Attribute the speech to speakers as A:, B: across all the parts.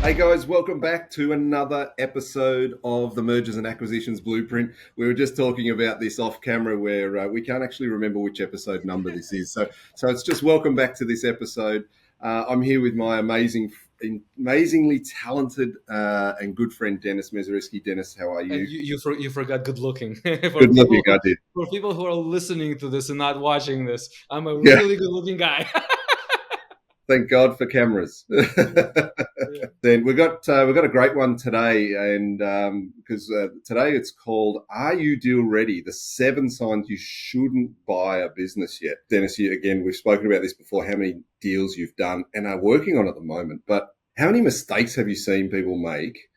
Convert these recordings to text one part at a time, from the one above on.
A: Hey guys, welcome back to another episode of the Mergers and Acquisitions Blueprint. We were just talking about this off camera where we can't actually remember which episode number this is. So it's just welcome back to this episode. I'm here with my amazingly talented and good friend Denis Mezeriski. Denis, how are
B: And
A: you?
B: you forgot good looking
A: Good looking, I did.
B: for people who are listening to this and not watching this. I'm a
A: Yeah,
B: really good looking guy.
A: thank God for cameras.
B: Yeah, yeah.
A: Then we got a great one today, and because today it's called "Are You Deal Ready? The 7 signs you shouldn't buy a business yet." Dennis, again, we've spoken about this before. How many deals you've done and are working on at the moment, but how many mistakes have you seen people make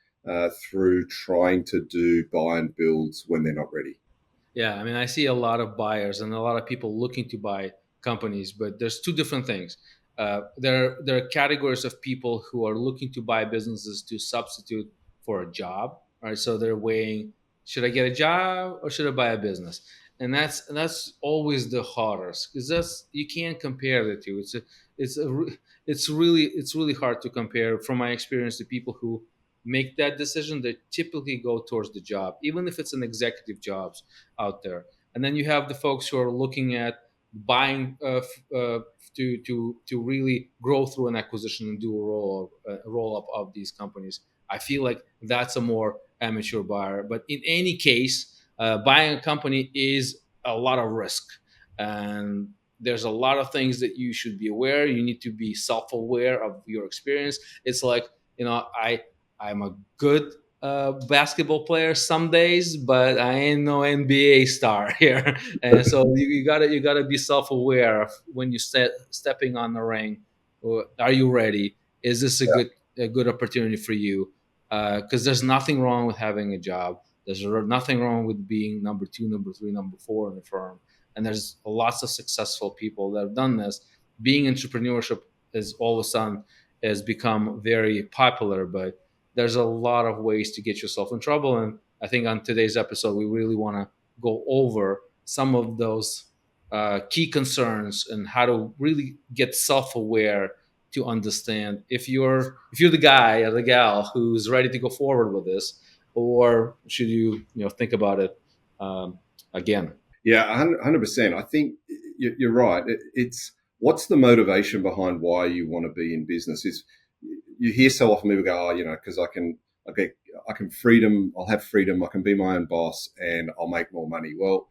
A: through trying to do buy and builds when they're not ready?
B: Yeah, I mean, I see a lot of buyers and a lot of people looking to buy companies, but there's two different things. There are categories of people who are looking to buy businesses to substitute for a job, right? So they're weighing, should I get a job or should I buy a business? And that's always the hardest because that's you can't compare the two. It's a re- it's really hard to compare from my experience to people who make that decision. They typically go towards the job, even if it's an executive jobs out there. And then you have the folks who are looking at buying to really grow through an acquisition and do a roll up of these companies. I feel like that's a more amateur buyer. But in any case, buying a company is a lot of risk, and there's a lot of things that you should be aware. You need to be self-aware of your experience. It's like, I'm a good basketball player some days, but I ain't no NBA star here. And so you gotta be self aware of when you stepping on the ring. Or are you ready? Is this a good opportunity for you? Because there's nothing wrong with having a job. There's nothing wrong with being number two, number three, number four in the firm. And there's lots of successful people that have done this. Being entrepreneurship is all of a sudden has become very popular, but there's a lot of ways to get yourself in trouble. And I think on today's episode, we really want to go over some of those key concerns and how to really get self-aware to understand if you're the guy or the gal who's ready to go forward with this, or should you think about it again.
A: Yeah, 100%. I think you're right. It's what's the motivation behind why you want to be in business? Is you hear so often people go, oh, because I can freedom. I'll have freedom. I can be my own boss, and I'll make more money. Well,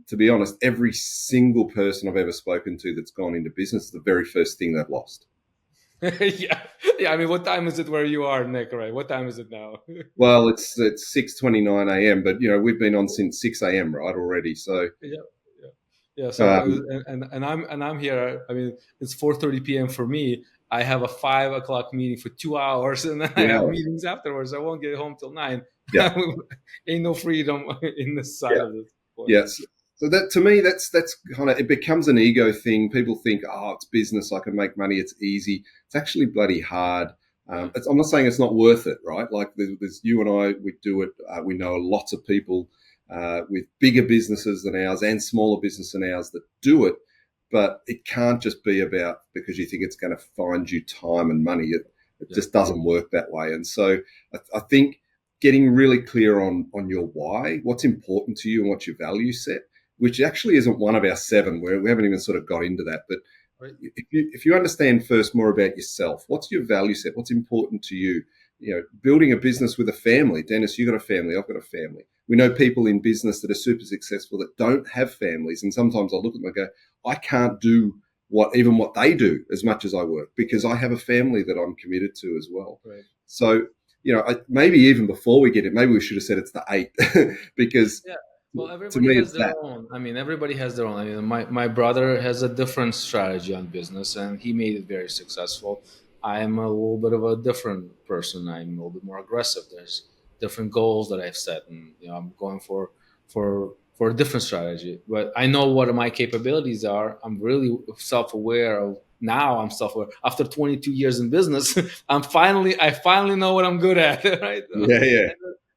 A: to be honest, every single person I've ever spoken to that's gone into business, the very first thing they've lost.
B: Yeah, yeah. I mean, what time is it where you are, Nick? Right? What time is it now?
A: Well, it's 6:29 a.m., but we've been on since 6 a.m. right already. So
B: Yeah, yeah, yeah. So
A: um,
B: and I'm here. I mean, it's 4:30 p.m. for me. I have a 5 o'clock meeting for 2 hours, and then I have
A: yeah,
B: meetings afterwards. I won't get home till 9.
A: yeah,
B: Ain't no freedom in this side
A: yeah.
B: of this point.
A: Yes. So that to me, that's kind of it becomes an ego thing. People think, oh, it's business. I can make money. It's easy. It's actually bloody hard.
B: Yeah,
A: I'm not saying it's not worth it, right? Like there's you and I, we do it. We know lots of people with bigger businesses than ours and smaller business than ours that do it. But it can't just be about because you think it's going to find you time and money. It
B: yeah,
A: just doesn't work that way. And so I think getting really clear on your why, what's important to you and what's your value set, which actually isn't one of our seven. We haven't even sort of got into that. But
B: right.
A: if you understand first more about yourself, what's your value set? What's important to you? Building a business with a family. Dennis, you got a family. I've got a family. We know people in business that are super successful that don't have families. And sometimes I look at them and go, I can't do what they do as much as I work because I have a family that I'm committed to as well.
B: Right.
A: So maybe even before we get it, maybe we should have said it's the eight because
B: Yeah. Well,
A: to
B: everybody
A: me
B: has
A: it's
B: their
A: that.
B: own. I mean, everybody has their own. I mean, my brother has a different strategy on business, and he made it very successful. I'm a little bit of a different person. I'm a little bit more aggressive. There's different goals that I've set, and I'm going for a different strategy. But I know what my capabilities are. I'm really self-aware of now. I'm self-aware after 22 years in business. I finally know what I'm good at, right?
A: Yeah, yeah.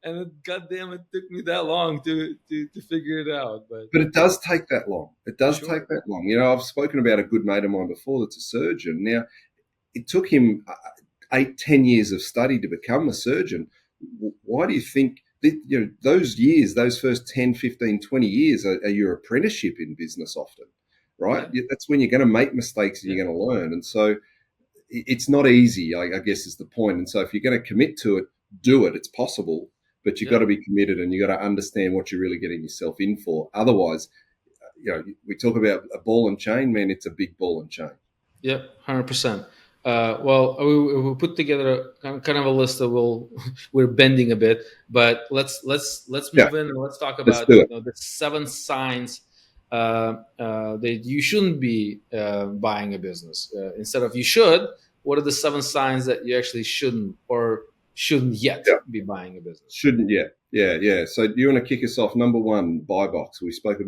B: And goddamn, it took me that long to figure it out. But
A: But it does take that long. It does
B: sure,
A: take that long. I've spoken about a good mate of mine before that's a surgeon. Now, it took him 8, 10 years of study to become a surgeon. Why do you think that, those years, those first 10, 15, 20 years are your apprenticeship in business often, right?
B: Yeah,
A: That's when you're going to make mistakes and
B: yeah,
A: you're going to learn. And so it's not easy, I guess is the point. And so if you're going to commit to it, do it. It's possible, but you've got
B: yeah,
A: to be committed and you've got to understand what you're really getting yourself in for. Otherwise, we talk about a ball and chain, man, it's a big ball and chain.
B: yeah, 100%. Well, we put together kind of a list that we're bending a bit, but let's
A: Yeah,
B: move in and let's talk
A: let's
B: about
A: do it.
B: the 7 signs that you shouldn't be buying a business. Instead of you should, what are the 7 signs that you actually shouldn't or shouldn't yet
A: Yeah.
B: be buying a business?
A: Shouldn't, yeah, yeah, yeah. So do you want to kick us off? Number one, buy box. We've spoken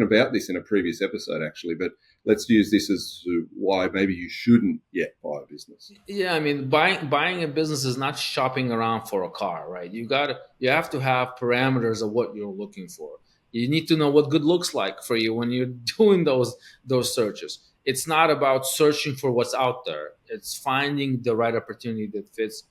A: about this in a previous episode actually, but let's use this as to why maybe you shouldn't yet buy a business.
B: Yeah, I mean, buying a business is not shopping around for a car, right? You have to have parameters of what you're looking for. You need to know what good looks like for you when you're doing those searches. It's not about searching for what's out there. It's finding the right opportunity that fits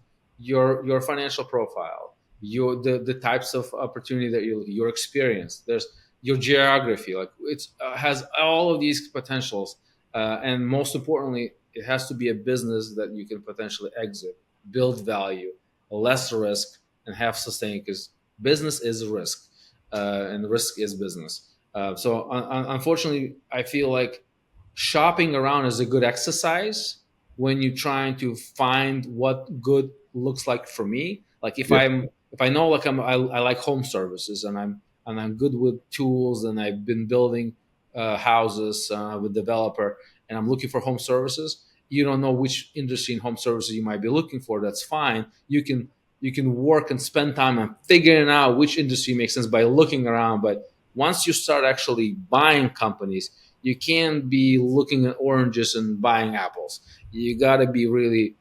B: your financial profile, the types of opportunity that your experience. There's your geography, like it's has all of these potentials, and most importantly, it has to be a business that you can potentially exit, build value, less risk, and have sustain. Because business is risk, and risk is business. Unfortunately, I feel like shopping around is a good exercise when you're trying to find what good looks like for me. Like
A: Yeah.
B: if I know like I like home services and I'm good with tools and I've been building houses with developer and I'm looking for home services. You don't know which industry in home services you might be looking for. That's fine. You can work and spend time on figuring out which industry makes sense by looking around. But once you start actually buying companies, you can't be looking at oranges and buying apples. You got to be really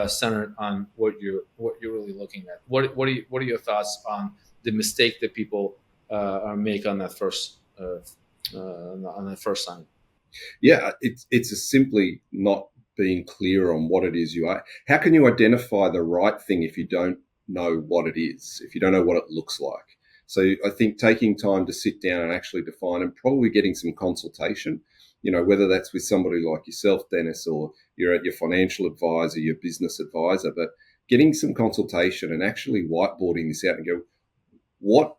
B: centered on what you're really looking at. What are your thoughts on the mistake that people make on that first sign?
A: Yeah, it's simply not being clear on what it is you are. How can you identify the right thing if you don't know what it is, if you don't know what it looks like? So I think taking time to sit down and actually define and probably getting some consultation, whether that's with somebody like yourself, Dennis, or you're at your financial advisor, your business advisor, but getting some consultation and actually whiteboarding this out and go, what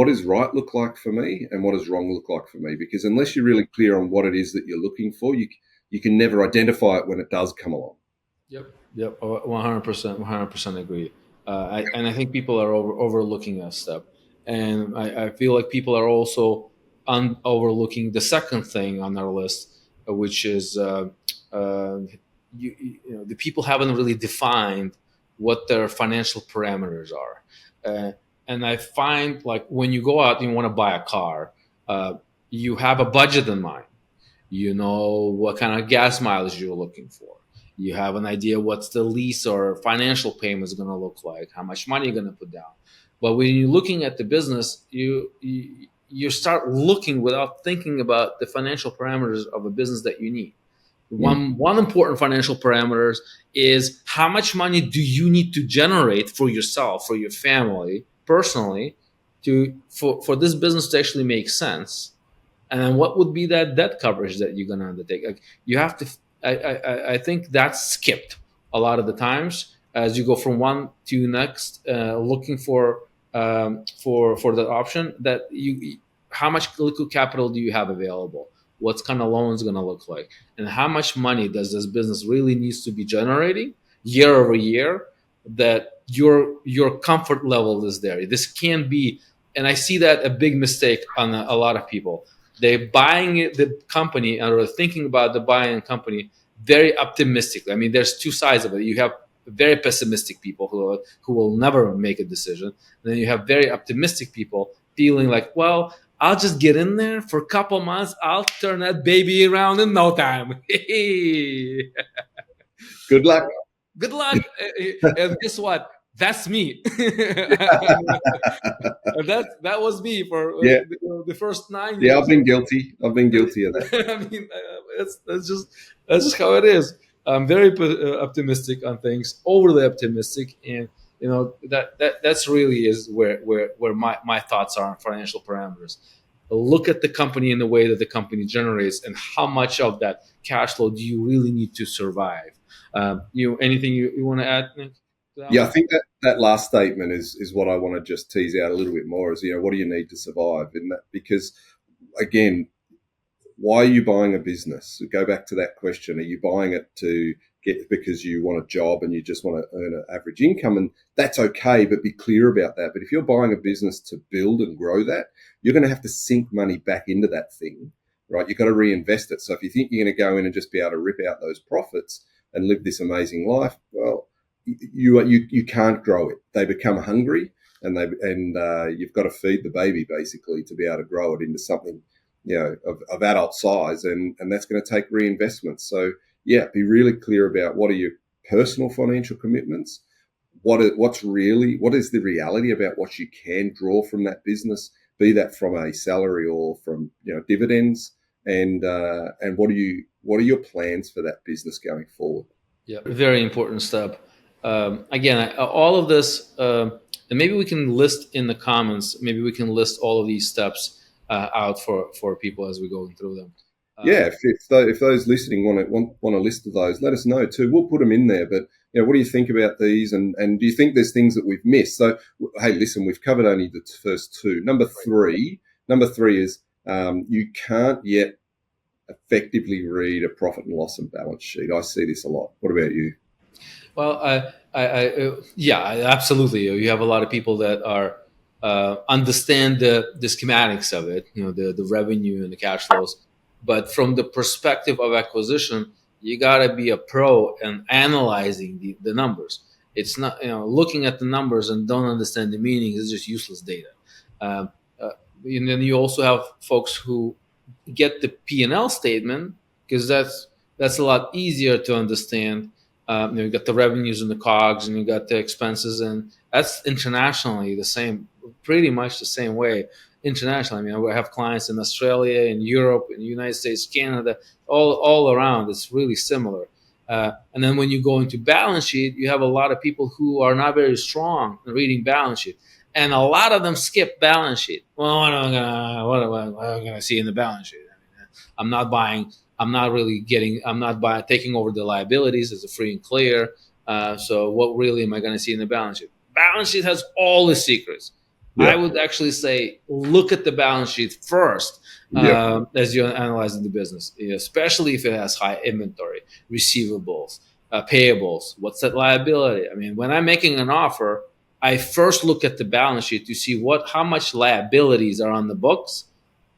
A: does right look like for me and what does wrong look like for me? Because unless you're really clear on what it is that you're looking for, you can never identify it when it does come along.
B: Yep. Yep. 100%. 100% agree. And I think people are overlooking that step, and I feel like people are also overlooking the second thing on our list, which is uh, the people haven't really defined what their financial parameters are. And I find like when you go out and you want to buy a car, uh, you have a budget in mind. You know what kind of gas mileage you're looking for. You have an idea what's the lease or financial payment is going to look like, how much money you're going to put down. But when you're looking at the business, you start looking without thinking about the financial parameters of a business that you need.
A: Mm.
B: One important financial parameters is how much money do you need to generate for yourself, for your family, personally, for this business to actually make sense. And then what would be that debt coverage that you're going to undertake? Like you have to. I think that's skipped a lot of the times as you go from one to next, looking for that option. That how much liquid capital do you have available? What's kind of loans going to look like, and how much money does this business really needs to be generating year over year? That your comfort level is there. This can be, and I see that a big mistake on a lot of people. They're buying the company or thinking about the buying company very optimistically. I mean, there's two sides of it. You have very pessimistic people who will never make a decision. And then you have very optimistic people feeling like, well, I'll just get in there for a couple months. I'll turn that baby around in no time.
A: Good luck.
B: Good luck. And guess what? That's me. And that was me for
A: Yeah,
B: the first 9
A: yeah. I've
B: years.
A: been guilty. I've been guilty of that.
B: I mean, that's just how it is. I'm very optimistic on things, overly optimistic, and that's really is where my thoughts are on financial parameters. Look at the company in the way that the company generates, and how much of that cash flow do you really need to survive. Anything you want to add, Nick, to that
A: Yeah, I
B: one?
A: think that last statement is what I want to just tease out a little bit more. Is what do you need to survive in that? Because again, why are you buying a business? So go back to that question. Are you buying it to get because you want a job and you just want to earn an average income? And that's okay, but be clear about that. But if you're buying a business to build and grow that, you're going to have to sink money back into that thing, right? You've got to reinvest it. So if you think you're going to go in and just be able to rip out those profits and live this amazing life, well, you can't grow it. They become hungry, and you've got to feed the baby basically to be able to grow it into something of adult size, and that's going to take reinvestment. So yeah, be really clear about what are your personal financial commitments, what is the reality about what you can draw from that business, be that from a salary or from dividends, and what are your plans for that business going forward.
B: Yeah, very important step. Again, all of this, and maybe we can list in the comments. Maybe we can list all of these steps out for people as we go through them.
A: Yeah,
B: Um,
A: if those listening want a list of those, let us know too. We'll put them in there. But what do you think about these? And do you think there's things that we've missed? So hey, listen, we've covered only the first two. Number three is you can't yet effectively read a profit and loss and balance sheet. I see this a lot. What about you?
B: Well, yeah, absolutely. You have a lot of people that are understand the schematics of it, the revenue and the cash flows, but from the perspective of acquisition, you got to be a pro in analyzing the numbers. It's not looking at the numbers and don't understand the meaning is just useless data. Um, uh, and then you also have folks who get the P&L statement because that's a lot easier to understand. You got the revenues and the COGS, and you got the expenses, and that's internationally the same, pretty much the same way. Internationally, I mean, I have clients in Australia, in Europe, in the United States, Canada, all around. It's really similar. And then when you go into balance sheet, you have a lot of people who are not very strong in reading balance sheet, and a lot of them skip balance sheet. Well, what am I gonna see in the balance sheet? I mean, I'm not buying. I'm not really getting. I'm not buying, taking over the liabilities as a free and clear. So what really am I going to see in the balance sheet? Balance sheet has all the secrets. I
A: Yep.
B: would actually say look at the balance sheet first
A: Yep.
B: as you're analyzing the business, especially if it has high inventory, receivables, payables. What's that liability? I mean, when I'm making an offer, I first look at the balance sheet to see how much liabilities are on the books.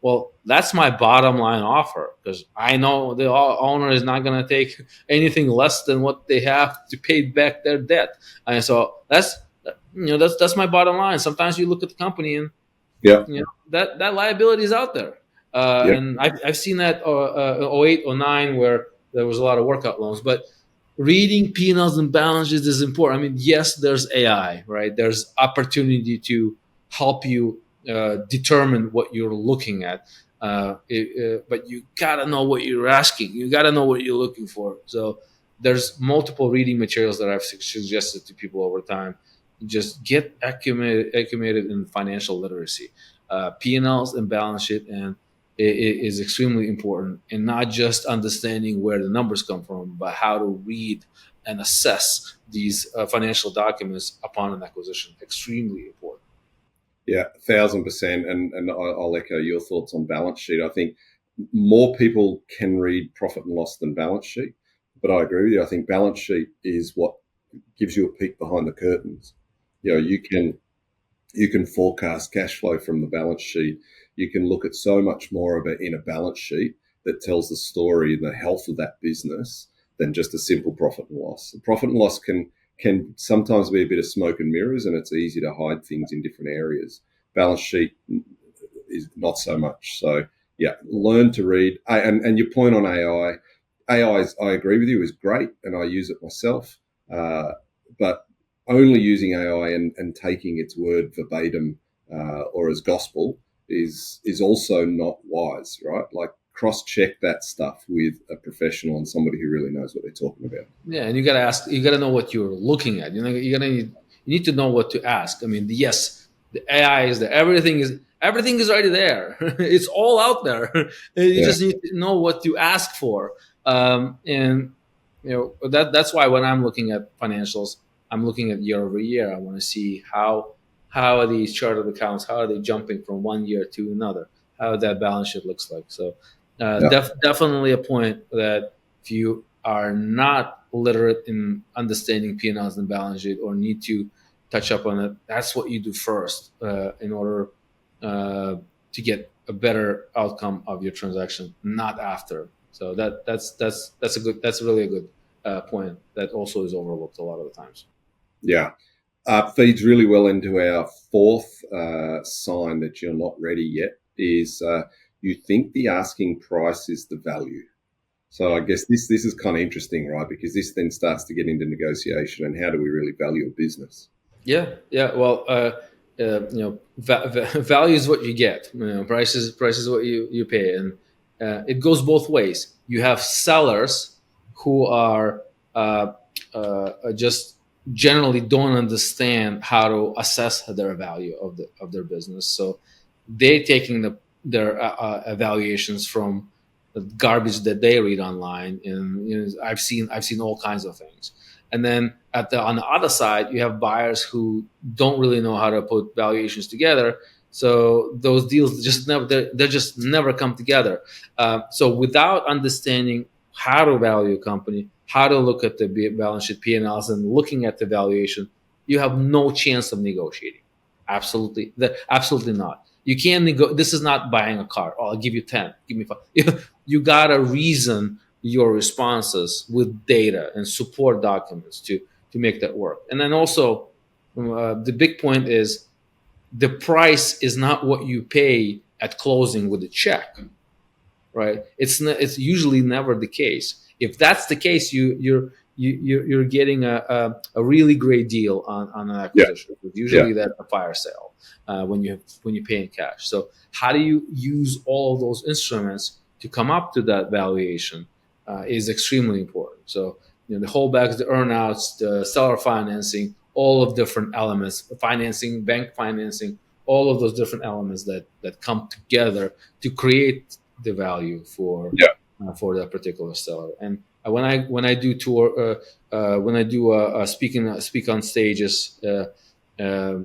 B: Well, that's my bottom line offer because I know the owner is not going to take anything less than what they have to pay back their debt, and so that's my bottom line. Sometimes you look at the company and
A: Yep.
B: that liability is out there,
A: Yep.
B: and I've seen that 08, 09 where there was a lot of workout loans, but reading P&Ls and balance sheets is important. I mean, yes, there's AI, right? There's opportunity to help you determine what you're looking at. But you gotta know what you're asking. You gotta know what you're looking for. So there's multiple reading materials that I've suggested to people over time. Just get acclimated in financial literacy, P&Ls and balance sheet, and it is extremely important, and not just understanding where the numbers come from, but how to read and assess these financial documents upon an acquisition. Extremely important.
A: Yeah, 1,000%. And I'll echo your thoughts on balance sheet. I think more people can read profit and loss than balance sheet, but I agree with you. I think balance sheet is what gives you a peek behind the curtains. You can forecast cash flow from the balance sheet. You can look at so much more of it in a balance sheet that tells the story and the health of that business than just a simple profit and loss. The profit and loss can sometimes be a bit of smoke and mirrors, and it's easy to hide things in different areas. Balance sheet is not so much. So yeah, learn to read. And your point on AI, I agree with you, is great, and I use it myself. But only using AI and taking its word verbatim or as gospel is also not wise, right? Like cross-check that stuff with a professional and somebody who really knows what they're talking about.
B: Yeah, and you got to ask. You got to know what you're looking at. You need to know what to ask. I mean, yes, the AI is there. Everything is already there. It's all out there. You
A: Yeah,
B: just need to know what to ask for. And that's why when I'm looking at financials, I'm looking at year over year. I want to see how are these chart of accounts, how are they jumping from one year to another, how that balance sheet looks like. So
A: yeah,
B: definitely a point that if you are not literate in understanding P&Ls and balance sheet or need to touch up on it, that's what you do first in order uh, to get a better outcome of your transaction, not after. So that's really a good point that also is overlooked a lot of the times.
A: yeah. Feeds really well into our fourth sign that you're not ready yet is you think the asking price is the value. So I guess this is kind of interesting, right? Because this then starts to get into negotiation and how do we really value a business?
B: Yeah, yeah. Well, value is what you get. Price is what you pay, and it goes both ways. You have sellers who are just generally don't understand how to assess their value of their business, so they're taking their evaluations from the garbage that they read online, and I've seen all kinds of things. And then on the other side, you have buyers who don't really know how to put valuations together. So those deals just never they just never come together. So without understanding how to value a company, how to look at the balance sheet P&Ls, and looking at the valuation, you have no chance of negotiating. Absolutely not. You can't This is not buying a car. Oh, I'll give you 10. Give me 5. You gotta reason your responses with data and support documents to make that work. And then also, the big point is the price is not what you pay at closing with a check, right? It's usually never the case. If that's the case, you're getting a really great deal on an
A: Yeah,
B: acquisition.
A: yeah,
B: Usually that's a fire sale when you pay in cash. So how do you use all of those instruments to come up to that valuation is extremely important. So the holdbacks, the earnouts, the seller financing, all of different elements, financing, bank financing, all of those different elements that come together to create the value
A: yeah,
B: for that particular seller. And when I do tour when I do speak on stages, uh,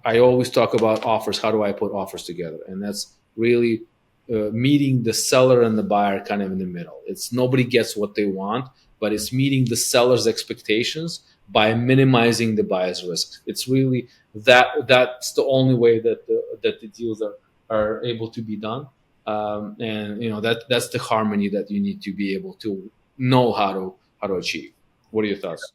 B: I always talk about offers. How do I put offers together? And that's really meeting the seller and the buyer kind of in the middle. It's nobody gets what they want, but it's meeting the seller's expectations by minimizing the buyer's risk. It's really that's the only way that the deals are able to be done. And that's the harmony that you need to be able to know how to achieve. What are your thoughts?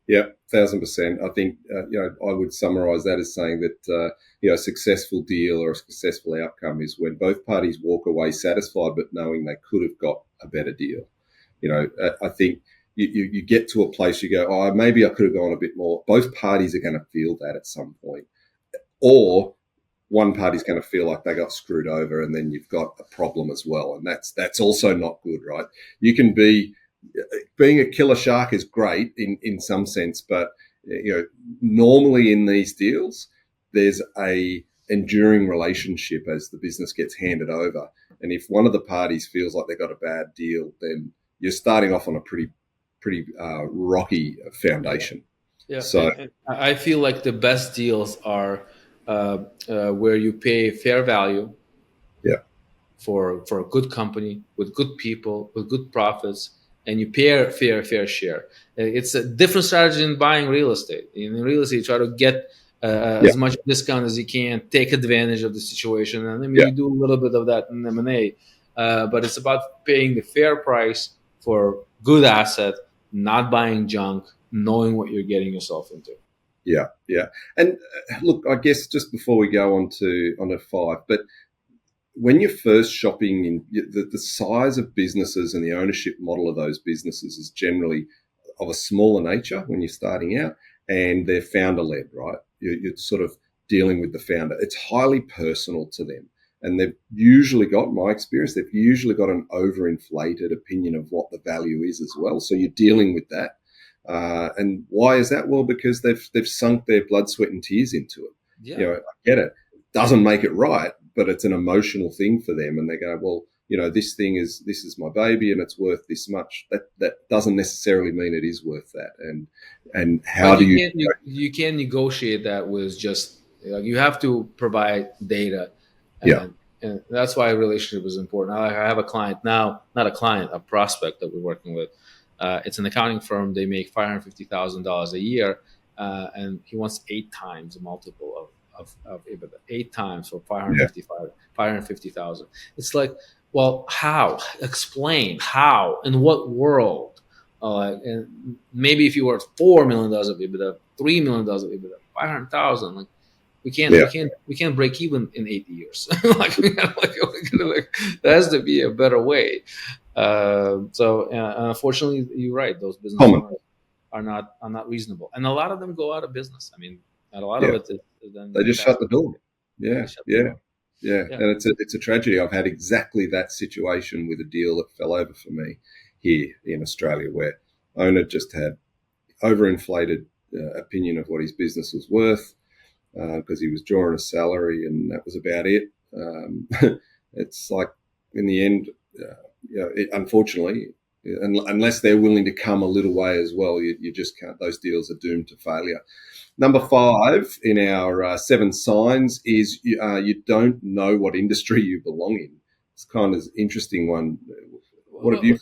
A: yeah. 1,000%. I think I would summarize that as saying that a successful deal or a successful outcome is when both parties walk away satisfied, but knowing they could have got a better deal. I think you get to a place you go, oh, maybe I could have gone a bit more. Both parties are going to feel that at some point, or one party's going to feel like they got screwed over, and then you've got a problem as well, and that's also not good, right? You can being a killer shark is great in some sense, but normally in these deals, there's a enduring relationship as the business gets handed over, and if one of the parties feels like they got a bad deal, then you're starting off on a pretty rocky foundation.
B: Yeah,
A: So
B: and I feel like the best deals are where you pay fair value
A: yeah,
B: for a good company with good people with good profits, and you pay a fair share. It's a different strategy in buying real estate. In real estate, you try to get
A: yeah,
B: as much discount as you can, take advantage of the situation, and I mean
A: yeah,
B: you do a little bit of that in M&A, but it's about paying the fair price for good asset, not buying junk, knowing what you're getting yourself into.
A: yeah, yeah. And look, I guess just before we go on to five, but when you're first shopping in the size of businesses and the ownership model of those businesses is generally of a smaller nature when you're starting out, and they're founder led, right? You're sort of dealing with the founder. It's highly personal to them. And they've usually got, my experience, they've usually got an overinflated opinion of what the value is as well. So you're dealing with that. And why is that? Well, because they've sunk their blood, sweat, and tears into it.
B: Yeah.
A: I get it. Doesn't make it right, but it's an emotional thing for them. And they go, well, this is my baby and it's worth this much. That doesn't necessarily mean it is worth that. And how
B: But
A: do you?
B: you can't negotiate that with just you have to provide data,
A: Yeah,
B: and that's why a relationship is important. I have a client now, not a client, a prospect that we're working with. It's an accounting firm. They make $550,000 a year, and he wants 8 times the multiple of EBITDA, 8 times for
A: yeah,
B: 550,000. It's like, well, how? Explain how? In what world? And maybe if you were $4 million of EBITDA, $3 million of EBITDA, 500,000, like
A: yeah.
B: we can't break even in 8 years. There has to be a better way. So unfortunately, you're right. Those business
A: Common.
B: owners are not reasonable, and a lot of them go out of business. I mean, and a lot of
A: Yeah,
B: it is then
A: they just
B: passed.
A: shut the door.
B: They
A: Yeah,
B: shut the
A: yeah.
B: door.
A: Yeah,
B: Yeah.
A: and it's a tragedy. I've had exactly that situation with a deal that fell over for me here in Australia, where owner just had overinflated opinion of what his business was worth because he was drawing a salary, and that was about it. Um, it's like in the end, unfortunately, unless they're willing to come a little way as well, you just can't. Those deals are doomed to failure. Number 5 in our 7 signs is you don't know what industry you belong in. It's kind of an interesting one. What have you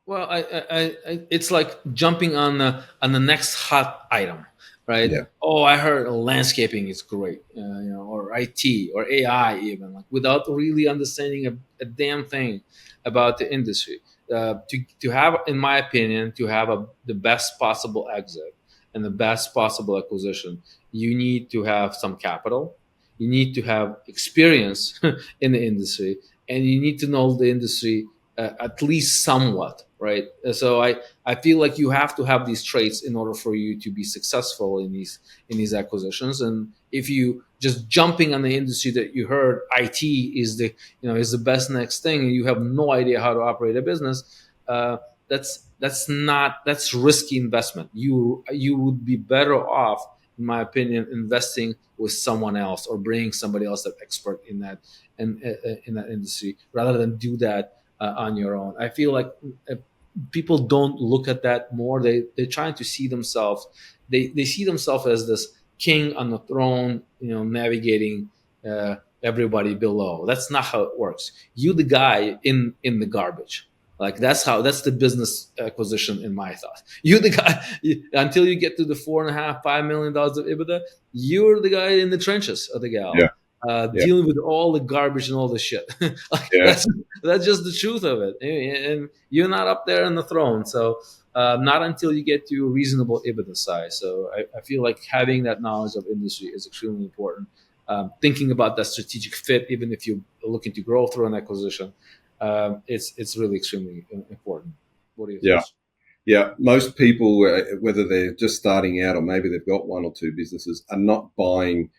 B: Well,
A: think?
B: Well, it's like jumping on the next hot item, right?
A: Yeah,
B: Oh, I heard landscaping is great, or IT or AI, even like without really understanding a damn thing about the industry. To have, in my opinion, to have the best possible exit and the best possible acquisition, you need to have some capital, you need to have experience in the industry, and you need to know the industry at least somewhat, right? So I feel like you have to have these traits in order for you to be successful in these acquisitions. And if you just jumping on the industry that you heard IT is the best next thing, and you have no idea how to operate a business, that's risky investment. You would be better off, in my opinion, investing with someone else or bringing somebody else that's expert in that industry rather than do that on your own. I feel like people don't look at that more. They're trying to see themselves. They see themselves as this king on the throne, navigating everybody below. That's not how it works. You the guy in the garbage. Like that's the business acquisition in my thought. You the guy until you get to the 4.5, $5 million of EBITDA. You're the guy in the trenches of the
A: yeah,
B: gal,
A: yeah,
B: dealing with all the garbage and all the shit. Like
A: yeah,
B: that's just the truth of it, and you're not up there on the throne. So not until you get to a reasonable EBITDA size. So I feel like having that knowledge of industry is extremely important. Thinking about that strategic fit, even if you're looking to grow through an acquisition, it's really extremely important. What are your
A: yeah.
B: thoughts?
A: Yeah, most people, whether they're just starting out or maybe they've got 1 or 2 businesses, are not buying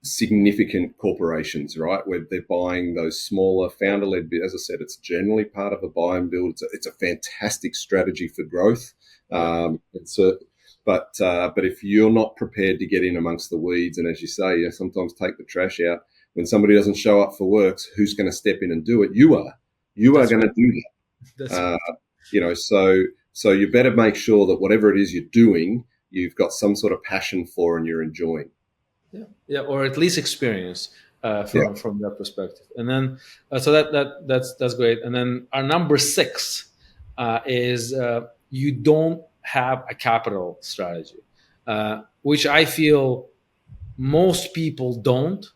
A: significant corporations, right? Where they're buying those smaller founder-led. As I said, it's generally part of a buy and build. It's a fantastic strategy for growth.
B: Yeah,
A: It's a but if you're not prepared to get in amongst the weeds, and as you say, sometimes take the trash out when somebody doesn't show up for works, who's going to step in and do it? You are. You are
B: that's
A: going
B: right.
A: to do that.
B: That's right.
A: So you better make sure that whatever it is you're doing, you've got some sort of passion for and you're enjoying.
B: Yeah, yeah, or at least experience
A: Yeah,
B: from that perspective. And then so that's great. And then our number 6 is you don't have a capital strategy, which I feel most people don't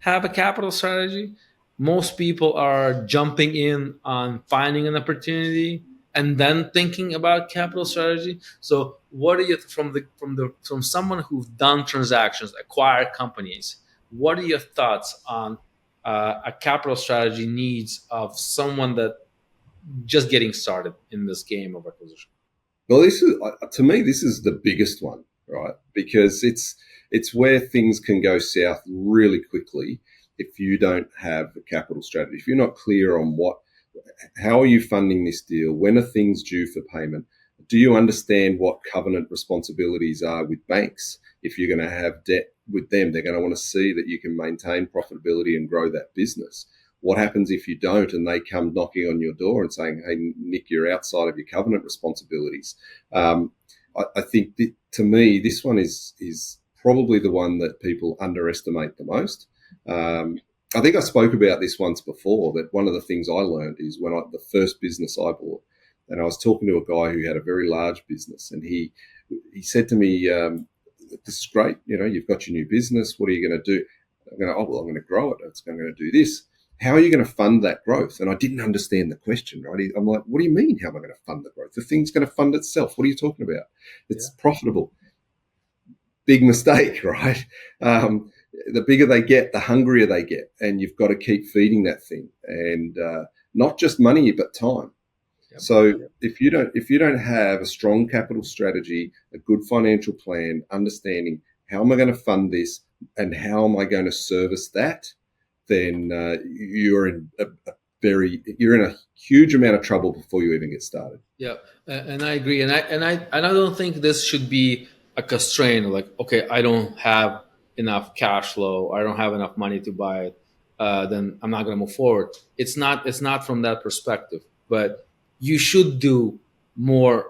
B: have a capital strategy. Most people are jumping in on finding an opportunity and then thinking about capital strategy. So, what are you from someone who's done transactions, acquired companies? What are your thoughts on a capital strategy needs of someone that just getting started in this game of acquisition?
A: well, this is to me this is the biggest one, right? Because it's where things can go south really quickly if you don't have a capital strategy, if you're not clear on how are you funding this deal? When are things due for payment? Do you understand what covenant responsibilities are with banks? If you're going to have debt with them, they're going to want to see that you can maintain profitability and grow that business. What happens if you don't and they come knocking on your door and saying, hey, Nick, you're outside of your covenant responsibilities? I think that, to me, this one is probably the one that people underestimate the most. I think I spoke about this once before, that one of the things I learned is the first business I bought, and I was talking to a guy who had a very large business, and he said to me, this is great, you've got your new business. What are you going to do? I'm going to grow it. I'm going to do this. How are you going to fund that growth? And I didn't understand the question, right? I'm like, what do you mean, how am I going to fund the growth? The thing's going to fund itself. What are you talking about? It's profitable. Big mistake, right? The bigger they get, the hungrier they get, and you've got to keep feeding that thing, and not just money, but time. Yep. So if you don't have a strong capital strategy, a good financial plan, understanding how am I going to fund this and how am I going to service that, then you're in a huge amount of trouble before you even get started.
B: Yeah, and I agree, and I don't think this should be a constraint. Like, okay, I don't have enough cash flow, I don't have enough money to buy it, then I'm not going to move forward. It's not from that perspective, but you should do more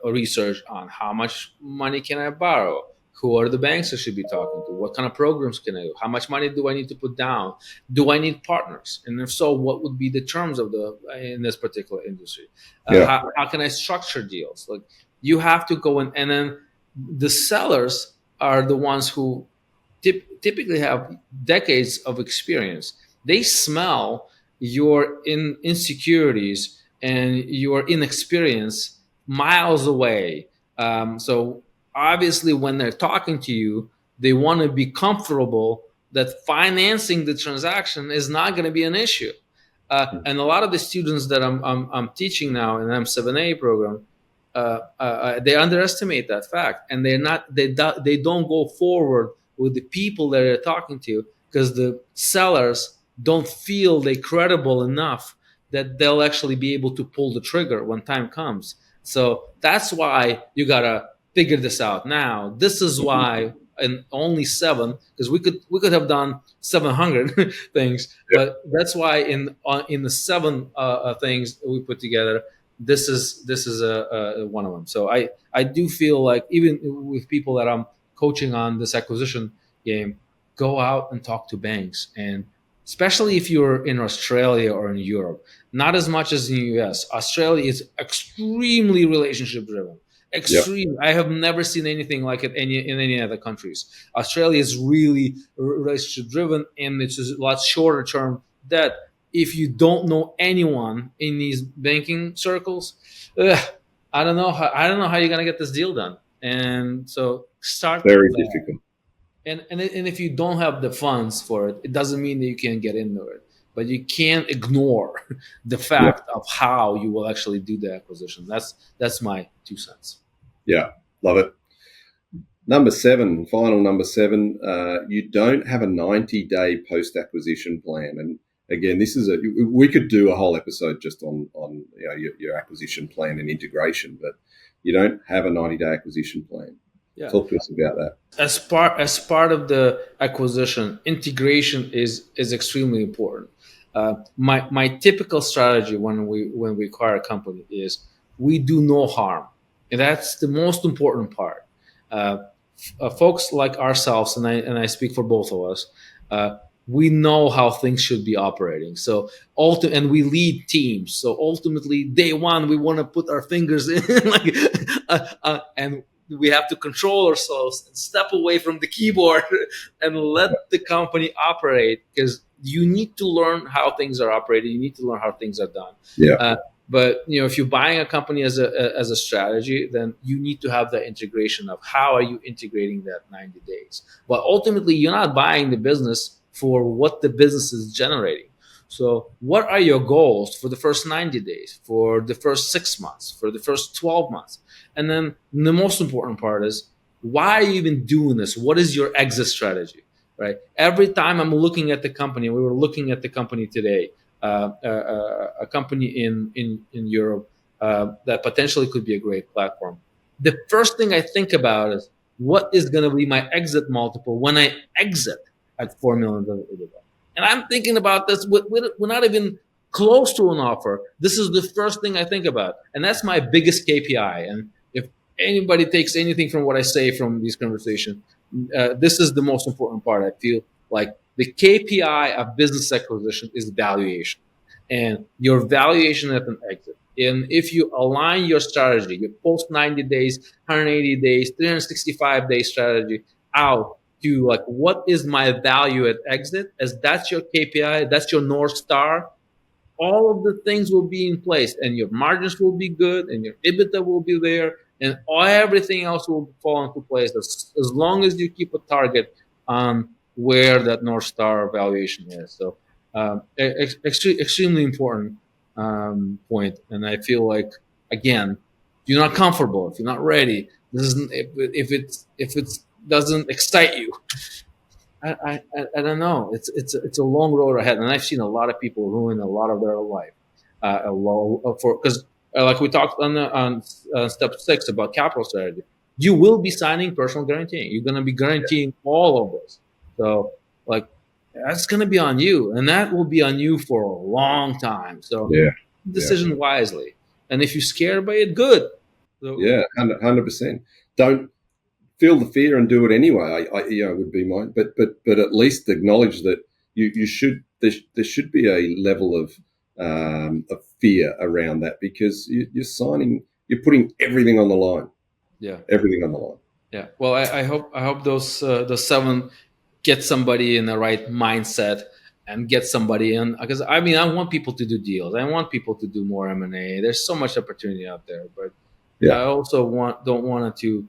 B: research on how much money can I borrow, who are the banks I should be talking to, what kind of programs can I do, how much money do I need to put down, do I need partners, and if so, what would be the terms of in this particular industry, how can I structure deals? Like, you have to go in, and then the sellers are the ones who typically have decades of experience. They smell your insecurities and your inexperience miles away. So obviously, when they're talking to you, they want to be comfortable that financing the transaction is not going to be an issue. And a lot of the students that I'm teaching now in the M7A program, they underestimate that fact, and they don't go forward with the people that they're talking to because the sellers don't feel they're credible enough that they'll actually be able to pull the trigger when time comes. So that's why you gotta figure this out now. This is why, and only 7, because we could have done 700 things, but that's why in the 7 things we put together, this is one of them. So I do feel like, even with people that I'm coaching on this acquisition game, go out and talk to banks, and especially if you're in Australia or in Europe, not as much as in the US. Australia is extremely relationship driven. Extreme. I have never seen anything like it in any other countries. Australia is really relationship driven, and it's a lot shorter term debt. If you don't know anyone in these banking circles, I don't know how you're gonna get this deal done. And so start
A: very difficult.
B: And if you don't have the funds for it, it doesn't mean that you can't get into it. But you can't ignore the fact of how you will actually do the acquisition. That's my 2 cents.
A: Yeah, love it. Number 7, final number 7. You don't have a 90-day post-acquisition plan, and again, we could do a whole episode just on your acquisition plan and integration, but you don't have a 90-day acquisition plan. Yeah. Talk to us about that.
B: As part of the acquisition, integration is extremely important. My typical strategy when we acquire a company is we do no harm, and that's the most important part. Folks like ourselves, and I speak for both of us, we know how things should be operating. So and we lead teams. So ultimately, day one, we want to put our fingers in, and we have to control ourselves and step away from the keyboard and let the company operate, because you need to learn how things are operated. You need to learn how things are done.
A: Yeah.
B: But if you're buying a company as a strategy, then you need to have that integration of how are you integrating that 90 days. But ultimately, you're not buying the business for what the business is generating. So what are your goals for the first 90 days, for the first 6 months, for the first 12 months? And then the most important part is, why are you even doing this? What is your exit strategy, right? Every time I'm looking at the company, we were looking at the company today, a company in Europe that potentially could be a great platform. The first thing I think about is what is going to be my exit multiple when I exit at 4 million of EBITDA. And I'm thinking about this. We're not even close to an offer. This is the first thing I think about, and that's my biggest KPI. And if anybody takes anything from what I say from these conversations, this is the most important part. I feel like the KPI of business acquisition is valuation, and your valuation at an exit. And if you align your strategy, your post 90 days, 180 days, 365-day strategy out to like, what is my value at exit? As that's your KPI, that's your North Star, all of the things will be in place, and your margins will be good, and your EBITDA will be there, and everything else will fall into place as long as you keep a target on where that North Star valuation is. So, extremely important point. And I feel like, again, if you're not comfortable, if you're not ready, this isn't, if it doesn't excite you, I don't know. It's a long road ahead, and I've seen a lot of people ruin a lot of their life. For because like we talked on step 6 about capital strategy, you will be signing personal guaranteeing. You're going to be guaranteeing all of this. So like that's going to be on you, and that will be on you for a long time. So decision wisely, and if you're scared by it, good. So,
A: 100%. Don't feel the fear and do it anyway. Would be mine. But at least acknowledge that you should. There should be a level of fear around that, because you're putting everything on the line.
B: Yeah,
A: everything on the line.
B: Yeah. Well, I hope those 7 get somebody in the right mindset and get somebody in, because I mean, I want people to do deals. I want people to do more M&A. There's so much opportunity out there, but I also don't want to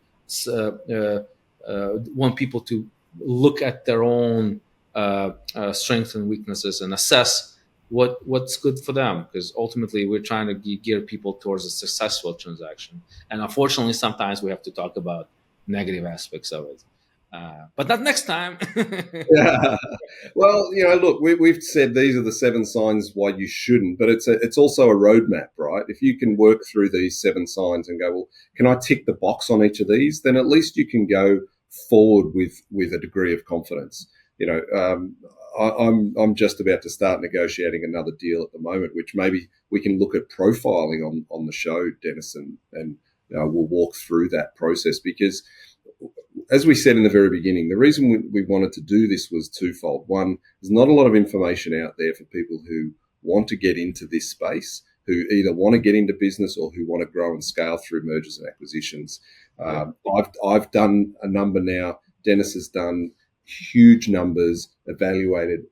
B: want people to look at their own strengths and weaknesses and assess what's good for them, because ultimately we're trying to gear people towards a successful transaction. And unfortunately, sometimes we have to talk about negative aspects of it. But not next time.
A: Yeah. Well, look, we've said these are the 7 signs why you shouldn't, but it's also a roadmap, right? If you can work through these 7 signs and go, well, can I tick the box on each of these? Then at least you can go forward with a degree of confidence. I'm just about to start negotiating another deal at the moment, which maybe we can look at profiling on the show, Denis, and we'll walk through that process, because as we said in the very beginning, the reason we wanted to do this was twofold. One, there's not a lot of information out there for people who want to get into this space, who either want to get into business or who want to grow and scale through mergers and acquisitions. I've done a number now. Denis has done huge numbers, evaluated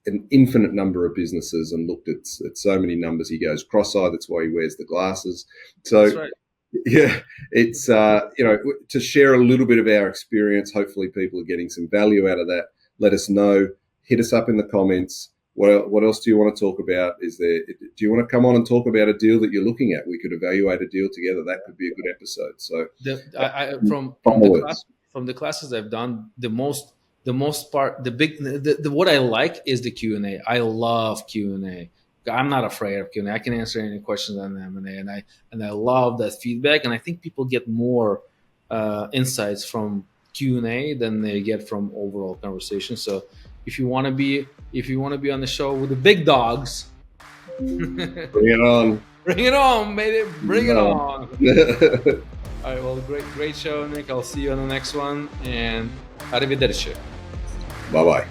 A: an infinite number of businesses, and looked at so many numbers. He goes cross-eyed. That's why he wears the glasses. So.
B: That's right.
A: Yeah, it's to share a little bit of our experience. Hopefully, people are getting some value out of that. Let us know. Hit us up in the comments. What else do you want to talk about? Do you want to come on and talk about a deal that you're looking at? We could evaluate a deal together. That could be a good episode. So,
B: from the classes I've done, the most part, what I like is the Q&A. I love Q&A. I'm not afraid of Q&A. I can answer any questions on M&A, and I love that feedback. And I think people get more insights from Q&A than they get from overall conversation. So if you want to be on the show with the big dogs,
A: bring it on.
B: Bring it on, baby. Bring it on. All right. Well, great show, Nick. I'll see you on the next one, and arrivederci.
A: Bye bye.